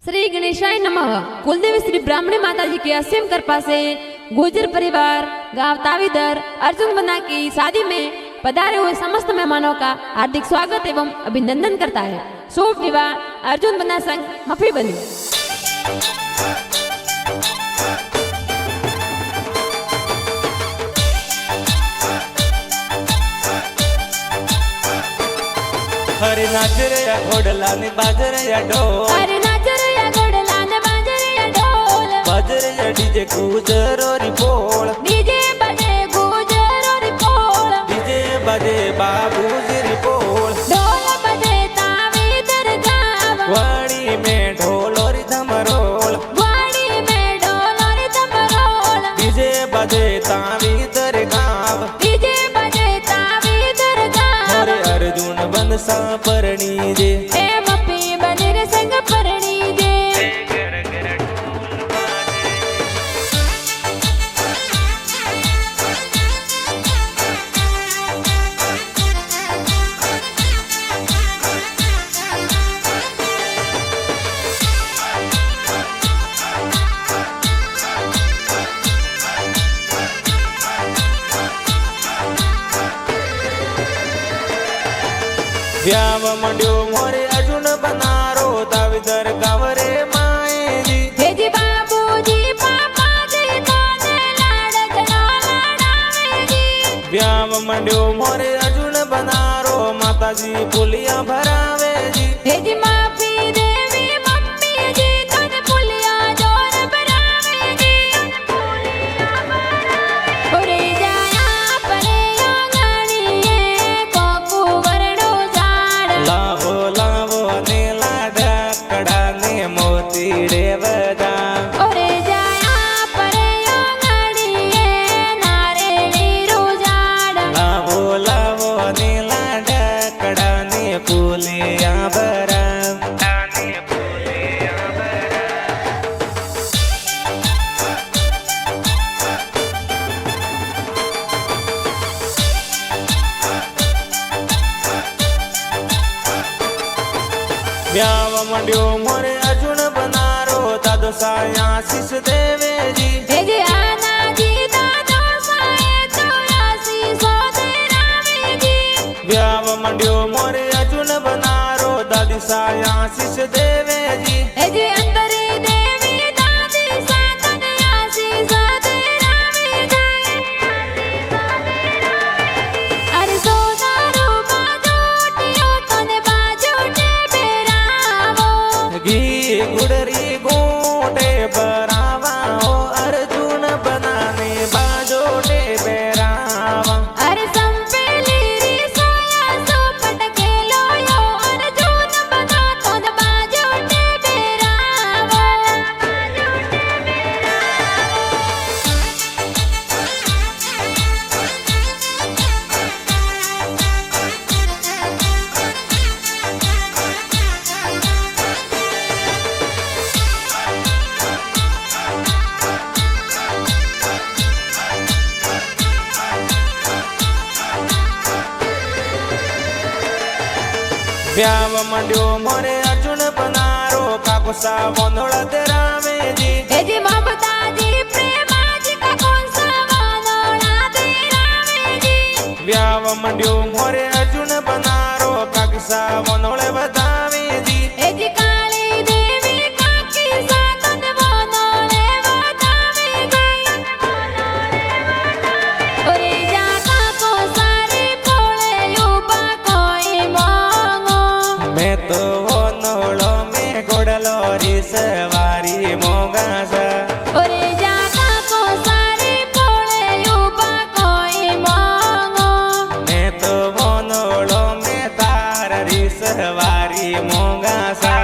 श्री गणेशाय नमः। कुलदेवी श्री ब्राह्मणी माता जी की असीम कृपा से गुर्जर परिवार गांव तावीदर अर्जुन बना की शादी में पधारे हुए समस्त मेहमानों का हार्दिक स्वागत एवं अभिनंदन करता है। शुभ विवाह अर्जुन बना संघ मफी बनी। हरे नाचरे या घोड़ला ने बाजरे या ढोल, अरे नाचरे या घोड़ला ने बाजरे या ढोल, बाजरे या डीजे गुजर और बोल, डीजे बजे गुजर और बोल, डीजे बजे बाबू जी बोल, ढोल बजे तावीदर गाव, वाड़ी में ढोल और धमरोल, वाड़ी में ढोल और धमरोल, डीजे बजे तावीदर गाव, डीजे बजे तावीदर गाव। हरे अर्जुन बनसा परणी जे ए मपी बने रे संग परणी जे। व्याव मंड्यो मोरे अर्जुन बनारो तावीदर गावरे माए जी, हे जी बाबूजी पापा जी तोने लाडकड़ो लाडावे जी। व्याव मंड्यो मोरे अर्जुन बनारो माताजी पुलिया भरावे जी, हे जी माफी देवी मम्मी जी तोने पुलिया जोर भरावे जी। ओरे जाया परे आंगणीए कोकू वरडो झाड़, लावो लावो ने लाडा कड़ा ने मोती रे बजा, ओरे जाया परे आंगणीए नारेली रोजाड़, लावो लावो ने लाडा कड़ा ने पुलिया भरा, व्याव मंड्यो मोरे अर्जुन बनारो दादो साया आशीष देवे जी, हे जी आना जी दादो साए चौरासी सौ तेरावे जी। व्याव मंड्यो मोरे अर्जुन बनारो दादी साया आशीष देवे जी, हे जी अंतरी देवी दादी सातन आशीष तेरावे जी। अरे सोनारो बाजोटियो तने बाजोटे बेरावो, घी गुड़री गोटे बरावा ओ अर्जुन बनाने बाजोटे बेरावा, अरे संपेली री सोया सो पटके लोयो अर्जुन बना तोन बाजोटे बेरावो। व्याव मंड्यो मोरे अर्जुन बनारो काकुसा वनोड़ा तेरावे जी, हे जी ममता जी प्रेमा जी का कौन सा वानोड़ा तेरावे जी। व्याव मंड्यो मोरे अर्जुन बनारो काकुसा वनोड़े बतावे जी, हे जी काली देवी काकी सातन वानोड़े बतावे जी। ओरे जाका को सारी पोले युबा कोई मांगो, मैं तो वनोड़ो में गोड़लो री सवारी मोगा सा, ओरे जाका को सारी पोले युबा कोई मांगो। मैं तो वनोड़ो में तार री सवारी मोगा सा,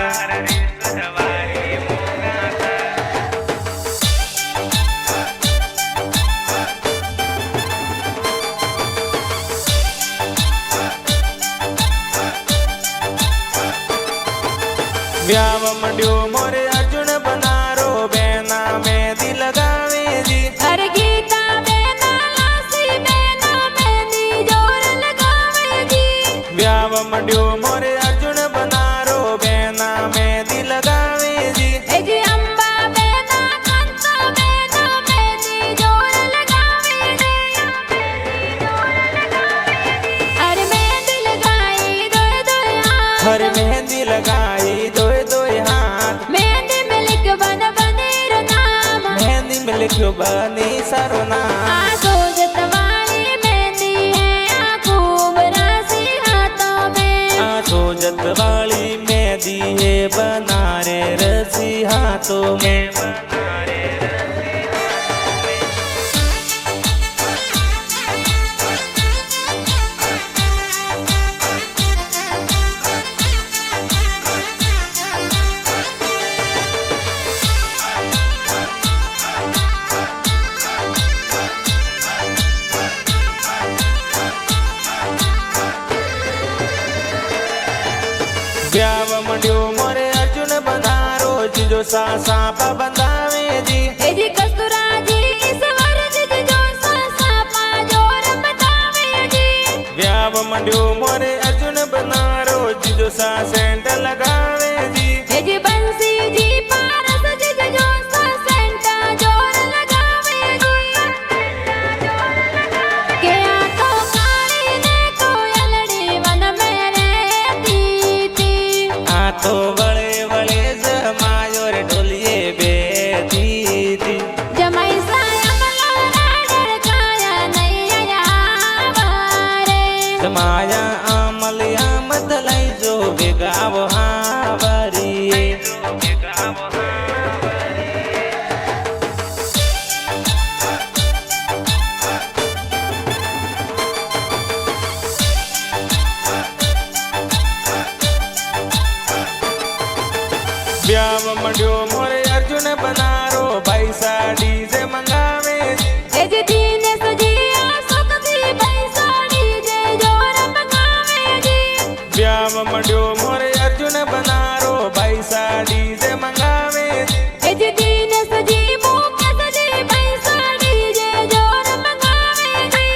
व्याव मंड्यो मोरे अर्जुन बनारो बेना में दिल लगावे जी, अरे गीता बेना लासी बेना मेहंदी जोर लगावे जी। व्याव मंड्यो मोरे अर्जुन बनारो बेना में दिल लगावे जी, થયો બની સરોના આ સોજત વાળી મહેંદી હે આ ખૂબ રાશી હાથોं में આ સોજત વાળી મહેંદી હે બનારે રસી હાથોं में ब्याव मंड्यो मोरे अर्जुन बनारो जीजो सापा बंधावे जी ए जी कस्तूरा जी ईश्वर जी जो सापा जोर बतावे जी ब्याव मंड्यो मोरे अर्जुन बनारो जीजो सा सेंट लगावे जी ए जी बंसी जी पारस जी जो सेंट जोर लगावे जी के आ तो काली ने कोयलड़ी वन में रहती थी आ तो वळे वळे जमायो रे ढोलिए बेती थी जमाई साया मलोरा डरकाया नहीं आवारे जमाया आमलिया मत लई जो बेगाव हावरी ब्याव मंड्यो मोरे अर्जुन बनारो भाई सा डीजे मंगावे ए जी दीन सजिया सुखी पैसा डीजे जोर मंगावे जी ब्याव मंड्यो मोरे अर्जुन बनारो भाई सा डीजे मंगावे ए जी दीन सजी मुख सजी पैसा डीजे जोर मंगावे जी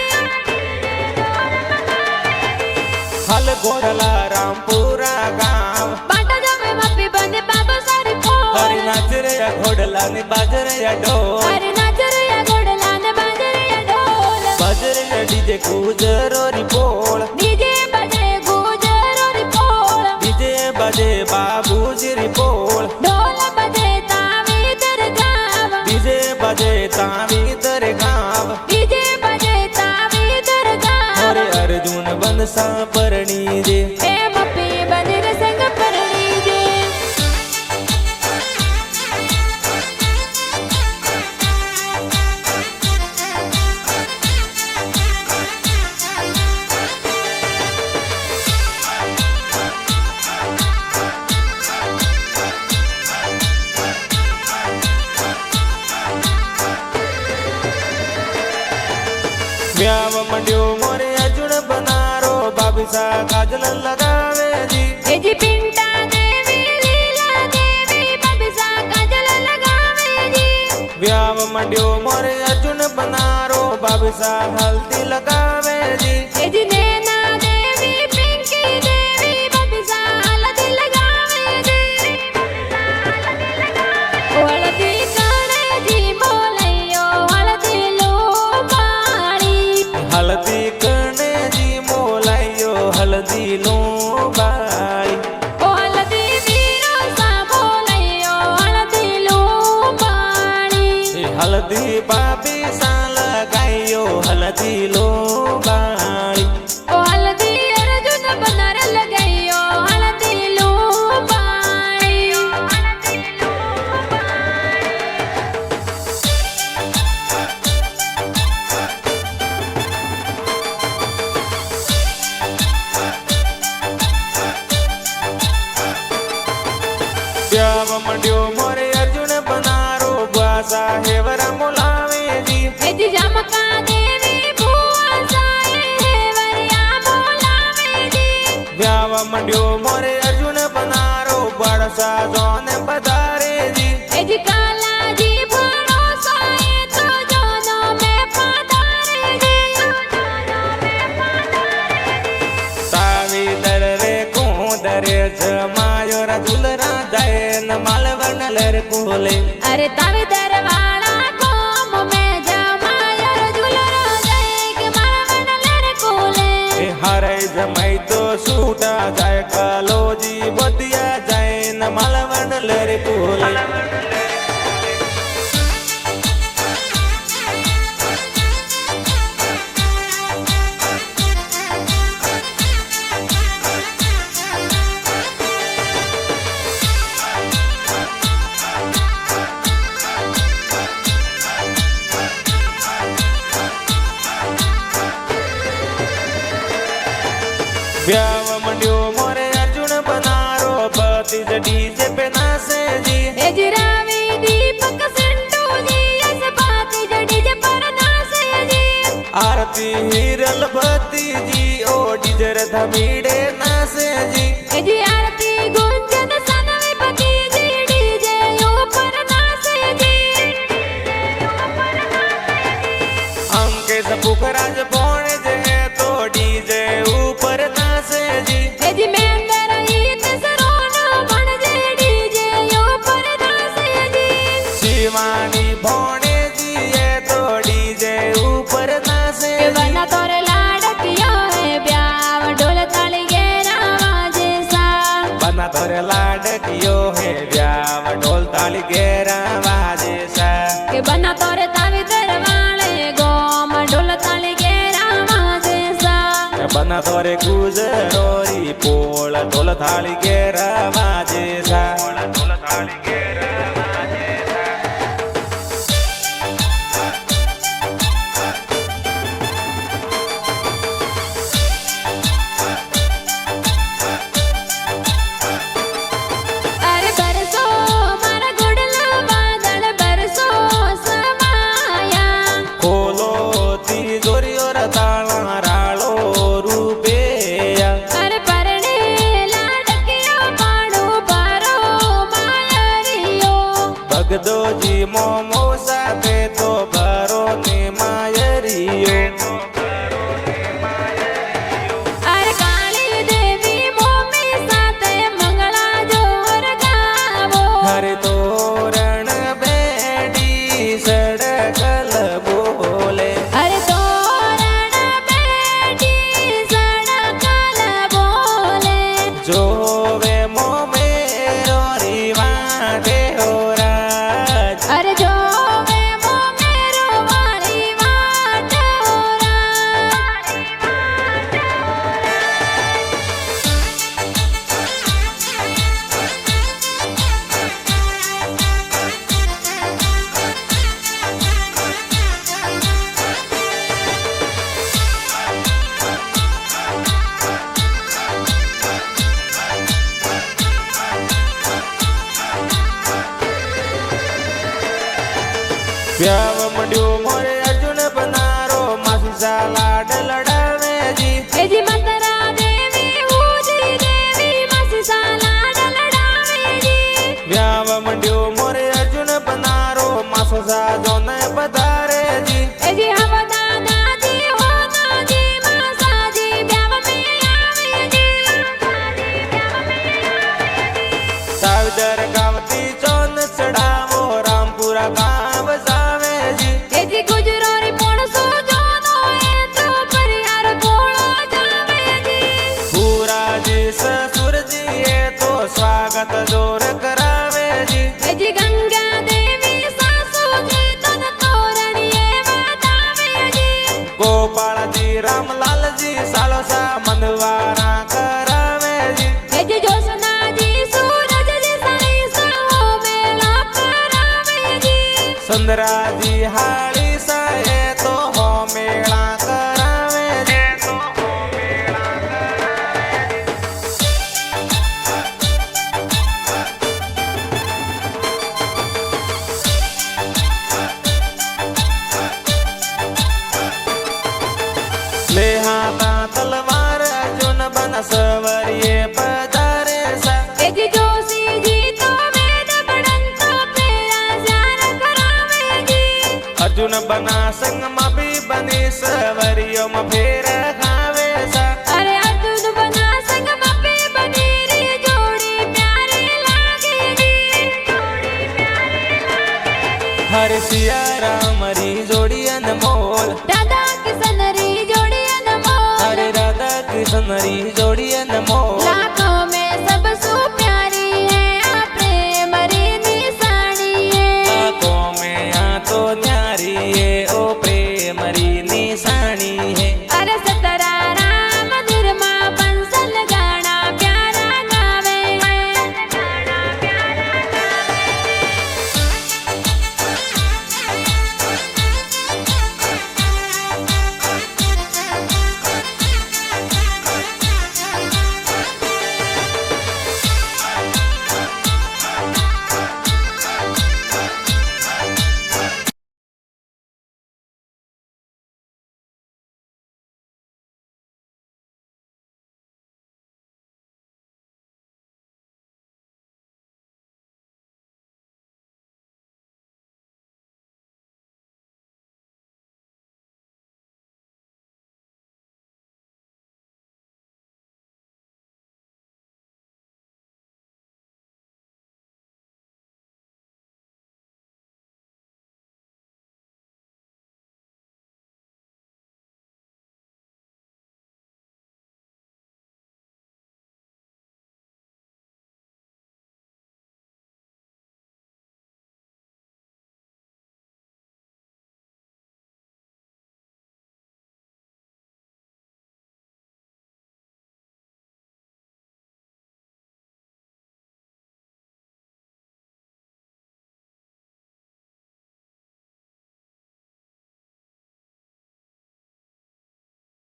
हल घोड़ला रामपुरा गाँव बाटा जमे मप्पी बने बाबा सारी पो हरी नाच रे या घोड़ला ने बाजरे या ढोल अरे नाचर या घोड़ला ने बाजरे या ढोल बाजरे या डीजे गुजरो रिपोल डीजे बजे गुजर और पोल डीजे बजे बाबूजी रिपोल ढोल बजे तावी दरगाव डीजे बजे तावी दर गाँव डीजे बजे तावी दरगाव मोरे अर्जुन बनसा परणी रे ए मप्पी बने रे संग परणी जे ब्याव मंड्यो मोरे अर्जुन बनारो बाबिसा काजल लगावे जी ए जी पिंटा देवी लीला देवी बबिसा काजल लगावे जी ब्याव मंड्यो मोरे अर्जुन बनारो बाबिसा हल्दी लगावे जी ए जी नैना देवी पिंकी देवी बबिसा हल्दी लगावे जी हल्दी काने जी मोलैयो हल्दी लो मारी हल्दी करने जी मोलाइयो हल्दी लो बाई ओ हल्दी वीरो सा मोलैयो हल्दी लो मारी हल्दी बाबी सा लगाइयो हल्दी लो बाई ओ हल्दी अर्जुन बनर लगाइयो हल्दी लो मारी ब्याव मंड्यो मोरे अर्जुन बनारो बुआसा हेवरा मोलावे जी ए जी जमका देवी बुआ साए हेवरिया मोलावे जी ब्याव मंड्यो मोरे अर्जुन बनारो बड़सा जोने बदारे जी ए जी काला जी भरो साए तो जोनो में पधारे जी तावी दर रे कुंदरे जमायो रा झुलरा जैन मालवण लर कोले अरे तावे दरवाड़ा कोम में जमाया झुलरो जाए के मारवन लड़ कोले हरे जमाई तो सूटा जाए कालो जी बदिया जैन मालवण लर कोले डीजे पे नाचे जी। ए जी रावी दीपक सिंटू जी इस बात डीजे पर नाचे जी। आरती हिरल भती जी ओ डीजे रे धमीड़े नाचे जी। ए जी आरती गुंजन सनवी पति जी डीजे ऊपर नाचे जी। अंकेश पुखराज भोणे जे तो डीजे ऊपर नाचे जी। ए जी मेंदर ईत सरोना बन जे डीजे ऊपर नाचे जी। शिवानी भोणे जी ये तो डीजे ऊपर नाचे के जी। बना तोरे लाडकियो है ब्याव ढोल ताली गेरा वाजे सा। बना तोरे लाडकियो है ब्याव ढोल ताली गेरा वाजे सा। के बना तोरे तावी दरवाले गोम ढोल ताली गेरा वाजे सा। बना तोरे गुजरोरी पोल ढोल थाली गेरा वाजे सा। ढोल थाली गेरा वाजे सा। अरे बरसो मारा गुडला बादल बरसो समाया। खोलो तिजोरी और ताला रालो रुपया। अरे परणे लाडकियो पाड़ो पारो मायरियो। भगदो जी मोमो साथे तो भरो ने मायरियो। अरे काली देवी मोमी साथे मंगला जोर गावो। हरे तोरण बेडी सड़कल बोले। अरे तोरण बेटी सड़कल बोले। जो वे मोमेरो रिवाटे हो राज। अरे जो वे मोमेरो वाली वाट होरा। प्याव मंड्यो मोरे अर्जुन बनारो मासी सा लाड लड़ावे जी। ए जी मंदरा देवी ऊजी देवी मसी सा लाड लड़ावे जी। प्याव मंड्यो मोरे अर्जुन बनारो मासो सा जोने पधारे जी। ए जी हम दादा जी हो दादी मासा जी ब्याव में आवे जी। साविदर गावती चौन चढ़ावो रामपुरा गाँव जावे जी। ए जी गुजरोरी पोण सो जोनो ए तो परियार कोळो जावे जी। पूरा जी ससुर जी ये तो स्वागत जोर करावे जी। ए जी गंगा देवी सासू जी तन तोरणिए बतावे जी। गोपाल जी रामलाल जी सालो सा मनवारा करावे जी। ए जी जोशना जी सूरज जी सणी साओ मेला करावे जी। सुंदरा जी हाली सा ये तो हो मेला करावे जी। ले हाथा तलवार अर्जुन बन सवरिये पधारे सा। ए जी जोशी जी तो वेद बड़ंतो पेरा ध्यान करावे जी। अर्जुन बना संग में भी बनी सवरियो में फेर खावे सा। अरे अर्जुन बना संग मपे बनी री जोड़ी प्यारे लागे जी। हर सिया राम री जोड़ी अनमोल। राधा किशन री जोड़ी अनमोल। हरे राधा कृष्ण री